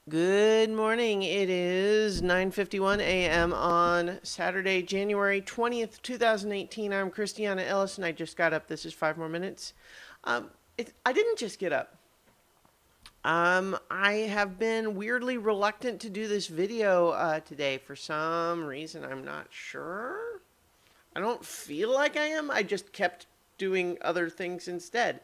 Good morning. It is 9:51 a.m. on Saturday, January 20th, 2018. I'm Christiana Ellis, and I just got up. This is 5 more minutes. Um, I didn't just get up. I have been weirdly reluctant to do this video today for some reason. I'm not sure. I don't feel like I am. I just kept doing other things instead.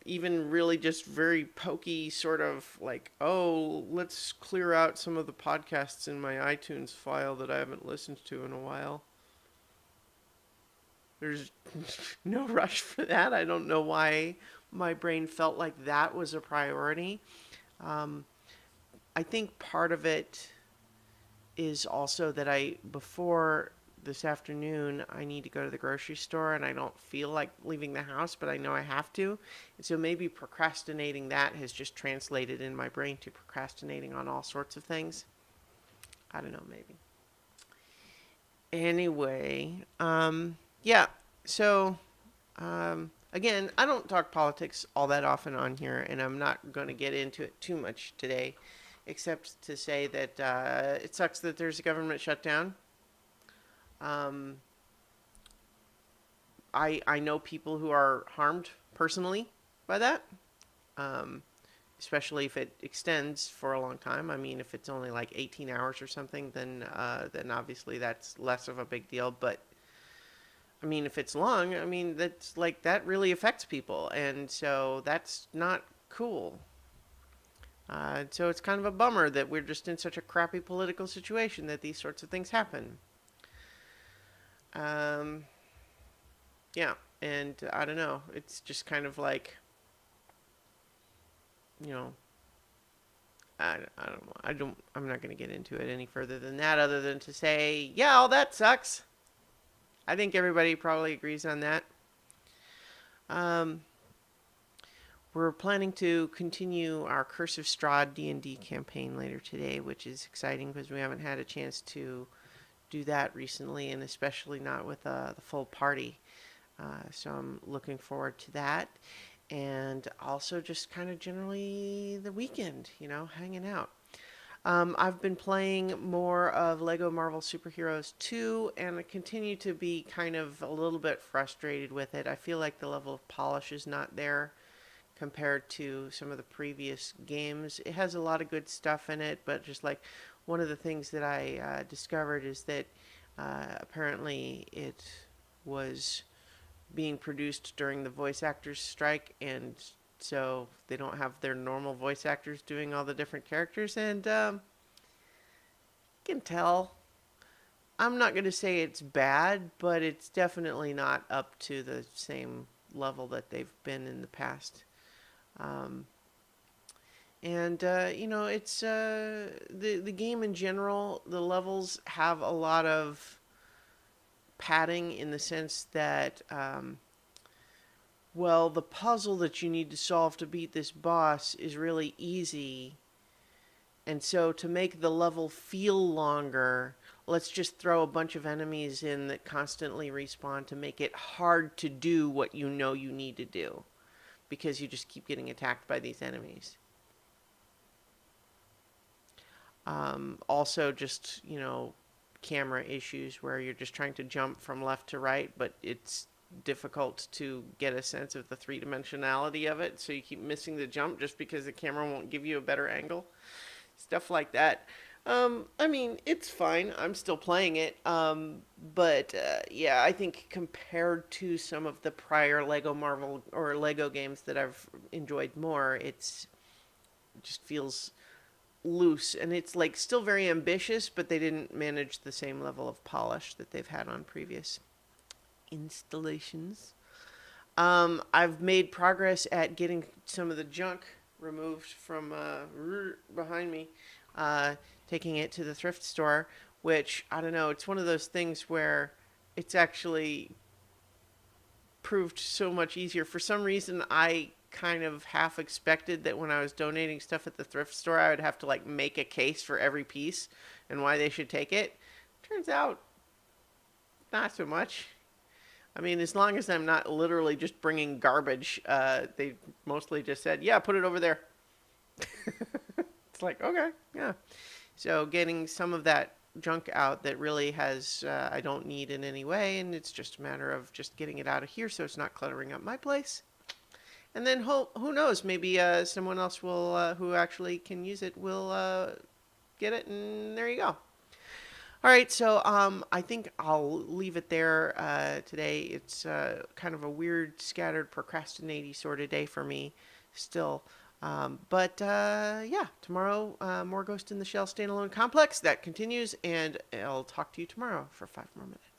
Even really just very pokey sort of like, oh, let's clear out some of the podcasts in my iTunes file that I haven't listened to in a while. There's no rush for that. I don't know why my brain felt like that was a priority. Um, I think part of it is also that before this afternoon, I need to go to the grocery store and I don't feel like leaving the house, but I know I have to. And so maybe procrastinating that has just translated in my brain to procrastinating on all sorts of things. I don't know, maybe. Anyway, yeah. So, again, I don't talk politics all that often on here, and I'm not going to get into it too much today, except to say that it sucks that there's a government shutdown. Um, I know people who are harmed personally by that, um, especially if it extends for a long time. I mean, if it's only like 18 hours or something, then obviously that's less of a big deal. But I mean, if it's long, I mean, that's like that really affects people, and so that's not cool. So it's kind of a bummer that we're just in such a crappy political situation that these sorts of things happen. Um, yeah, and I don't know. It's just kind of like, you know, I don't know. I'm not going to get into it any further than that, other than to say, yeah, all that sucks. I think everybody probably agrees on that. Um, we're planning to continue our Curse of Strahd D&D campaign later today, which is exciting because we haven't had a chance to do that recently, and especially not with the full party. So I'm looking forward to that. And also just kind of generally the weekend, hanging out. I've been playing more of Lego Marvel Superheroes 2, and I continue to be kind of a little bit frustrated with it. I feel like the level of polish is not there compared to some of the previous games. It has a lot of good stuff in it, but just like one of the things that I discovered is that apparently it was being produced during the voice actors strike, and so they don't have their normal voice actors doing all the different characters, and you can tell. I'm not going to say it's bad, but it's definitely not up to the same level that they've been in the past. Um, and it's the game in general. The levels have a lot of padding in the sense that well, the puzzle that you need to solve to beat this boss is really easy. And so to make the level feel longer, let's just throw a bunch of enemies in that constantly respawn to make it hard to do what you know you need to do. Because you just keep getting attacked by these enemies. Also just, camera issues where you're just trying to jump from left to right, but it's difficult to get a sense of the three-dimensionality of it, so you keep missing the jump just because the camera won't give you a better angle. Stuff like that. I mean, it's fine. I'm still playing it. But yeah, I think compared to some of the prior Lego Marvel or Lego games that I've enjoyed more, it just feels loose, and it's like still very ambitious, but they didn't manage the same level of polish that they've had on previous installations. I've made progress at getting some of the junk removed from behind me, taking it to the thrift store, which, I don't know, it's one of those things where it's actually proved so much easier. For some reason, I kind of half expected that when I was donating stuff at the thrift store, I would have to like make a case for every piece and why they should take it. Turns out, not so much. I mean, as long as I'm not literally just bringing garbage, they mostly just said, yeah, put it over there. like, okay, yeah. So getting some of that junk out that really has I don't need in any way, and it's just a matter of just getting it out of here so it's not cluttering up my place. And then who knows, maybe someone else will who actually can use it will get it, and there you go. All right, so I think I'll leave it there today. It's kind of a weird, scattered, procrastinating sort of day for me still. But yeah, tomorrow, more Ghost in the Shell standalone complex. That continues, and I'll talk to you tomorrow for 5 more minutes.